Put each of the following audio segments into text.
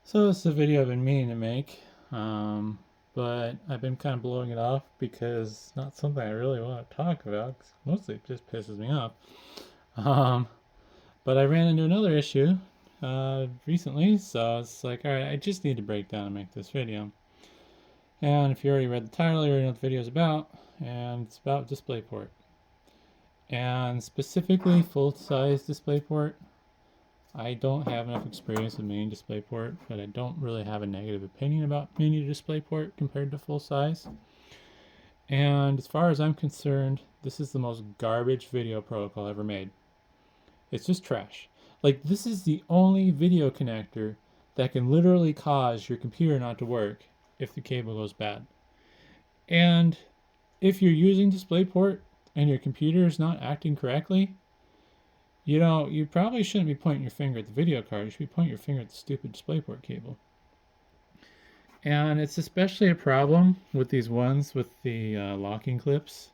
So this is a video I've been meaning to make, but I've been kind of blowing it off because it's not something I really want to talk about. 'Cause mostly it just pisses me off. Um, but I ran into another issue recently, so it's like, all right, I just need to break down and make this video. And if you already read the title, you already know what the video is about, and it's about DisplayPort. And specifically full-size DisplayPort. I don't have enough experience with mini DisplayPort, but I don't really have a negative opinion about mini DisplayPort compared to full size. And as far as I'm concerned, this is the most garbage video protocol ever made. It's just trash. Like, this is the only video connector that can literally cause your computer not to work if the cable goes bad. And if you're using DisplayPort and your computer is not acting correctly, you probably shouldn't be pointing your finger at the video card. You should be pointing your finger at the stupid DisplayPort cable. And it's especially a problem with these ones with the locking clips.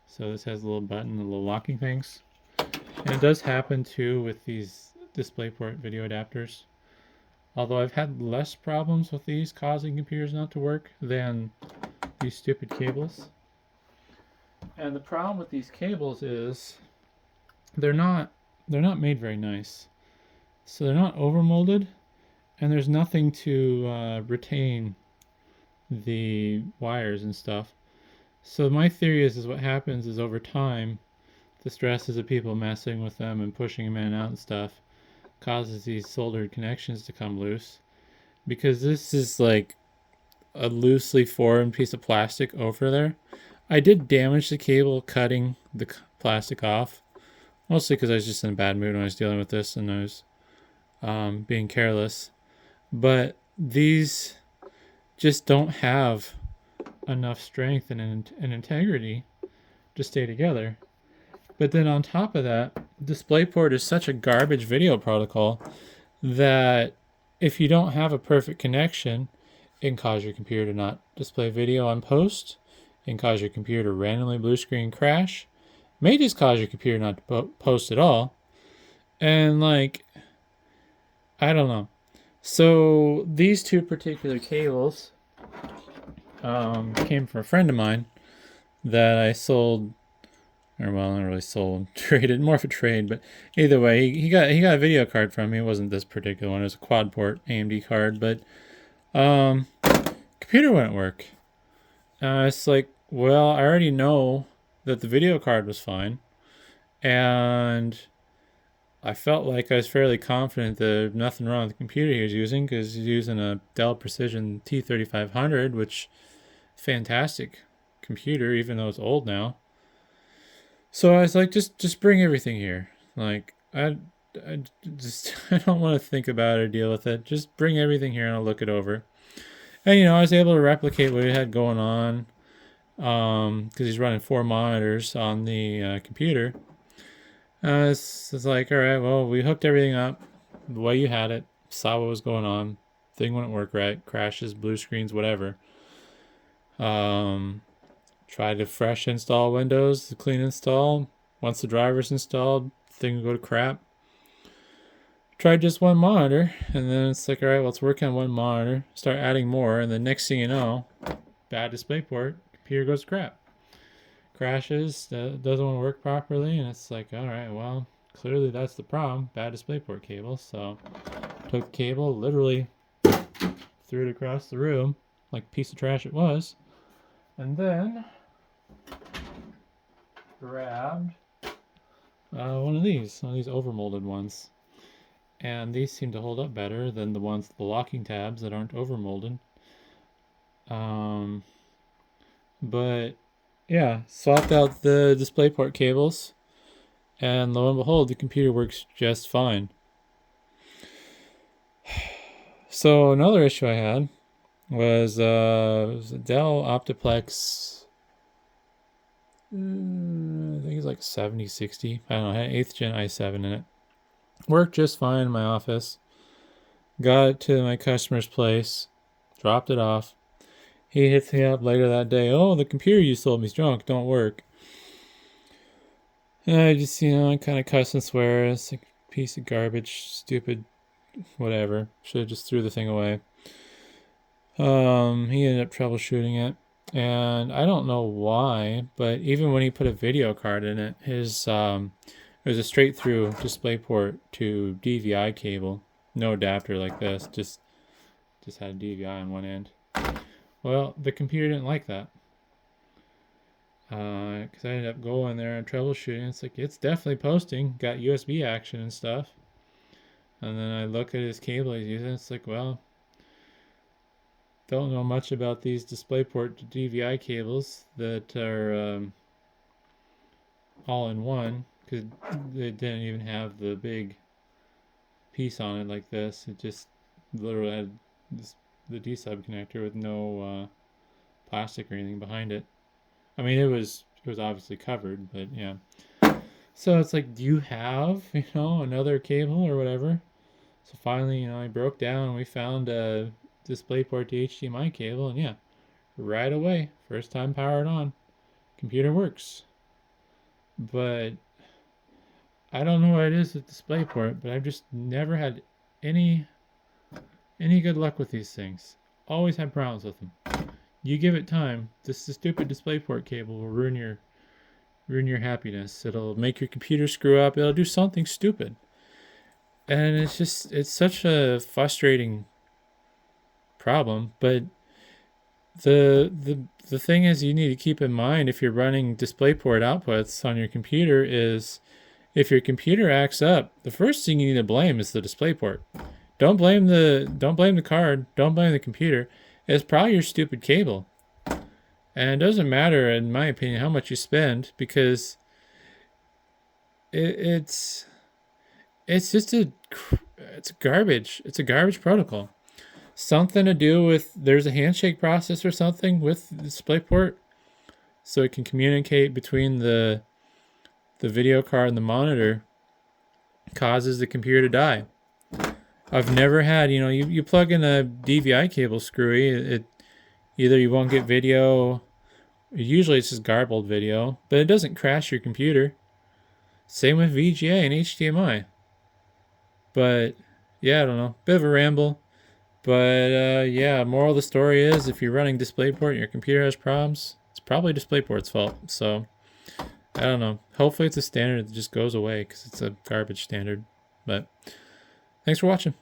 So this has a little button, the little locking things. And it does happen too with these DisplayPort video adapters. Although I've had less problems with these causing computers not to work than these stupid cables. And the problem with these cables is they're not made very nice. So they're not overmolded, and there's nothing to retain the wires and stuff. So my theory is what happens is over time, the stresses of people messing with them and pushing them in and out and stuff causes these soldered connections to come loose. Because this is like a loosely formed piece of plastic over there. I did damage the cable cutting the plastic off. Mostly because I was just in a bad mood when I was dealing with this and I was being careless. But these just don't have enough strength and integrity to stay together. But then on top of that, DisplayPort is such a garbage video protocol that if you don't have a perfect connection, it can cause your computer to not display video on post. It can cause your computer to randomly blue screen crash. May just cause your computer not to post at all. And like, I don't know. So these two particular cables came from a friend of mine that I sold, or well, not really sold, traded, more of a trade, but either way, he got a video card from me. It wasn't this particular one; it was a quad port AMD card, but computer wouldn't work. It's like, well, I already know that the video card was fine, and I felt like I was fairly confident that there was nothing wrong with the computer he was using because he's using a Dell Precision T3500, which fantastic computer, even though it's old now. So I was like, just bring everything here. Like, I just I don't want to think about it or deal with it. Just bring everything here and I'll look it over. And I was able to replicate what he had going on because he's running 4 monitors on the computer. It's like, all right, well, we hooked everything up the way you had it, saw what was going on. Thing wouldn't work right, crashes, blue screens, whatever. Tried to fresh install Windows, the clean install. Once the driver's installed, thing would go to crap. Tried just one monitor, and then it's like, all right, well, let's work on one monitor, start adding more, and the next thing you know, bad DisplayPort, computer goes to crap. Crashes, doesn't want to work properly, and it's like, all right, well, clearly that's the problem, bad DisplayPort cable. So took the cable, literally threw it across the room like a piece of trash it was, and then grabbed one of these overmolded ones, and these seem to hold up better than the ones with the locking tabs that aren't overmolded. But yeah, swapped out the DisplayPort cables, and lo and behold, the computer works just fine. So another issue I had was a Dell Optiplex, I think it's like 7060. I don't know, it had 8th gen i7 in it. Worked just fine in my office. Got it to my customer's place, dropped it off. He hits me up later that day. Oh, the computer you sold me's junk, don't work. And I just, I kind of cuss and swear. It's a piece of garbage, stupid whatever. Should have just threw the thing away. He ended up troubleshooting it. And I don't know why, but even when he put a video card in it, his it was a straight through DisplayPort to DVI cable. No adapter like this, just had a DVI on one end. Well, the computer didn't like that. Because I ended up going there and troubleshooting. It's like, it's definitely posting, got USB action and stuff. And then I look at his cable he's using. It's like, well, don't know much about these DisplayPort to DVI cables that are all in one, because they didn't even have the big piece on it like this. It just literally had the D-sub connector with no plastic or anything behind it. I mean, it was obviously covered, but yeah. So it's like, do you have, another cable or whatever? So finally, I broke down and we found a DisplayPort to HDMI cable, and yeah, right away, first time powered on, computer works. But I don't know what it is with DisplayPort, but I've just never had any good luck with these things. Always had problems with them. You give it time, the stupid DisplayPort cable will ruin your happiness. It'll make your computer screw up. It'll do something stupid. And it's such a frustrating problem. But the thing is, you need to keep in mind, if you're running DisplayPort outputs on your computer, is if your computer acts up, the first thing you need to blame is the DisplayPort. Don't blame the card. Don't blame the computer. It's probably your stupid cable. And it doesn't matter, in my opinion, how much you spend, because it's just it's garbage. It's a garbage protocol. Something to do with, there's a handshake process or something with DisplayPort, so it can communicate between the video card and the monitor, causes the computer to die. I've never had, you plug in a DVI cable screwy, it either you won't get video, usually it's just garbled video, but it doesn't crash your computer. Same with VGA and HDMI. But yeah, I don't know, bit of a ramble. But yeah, moral of the story is, if you're running DisplayPort and your computer has problems, it's probably DisplayPort's fault. So I don't know. Hopefully it's a standard that just goes away, because it's a garbage standard. But thanks for watching.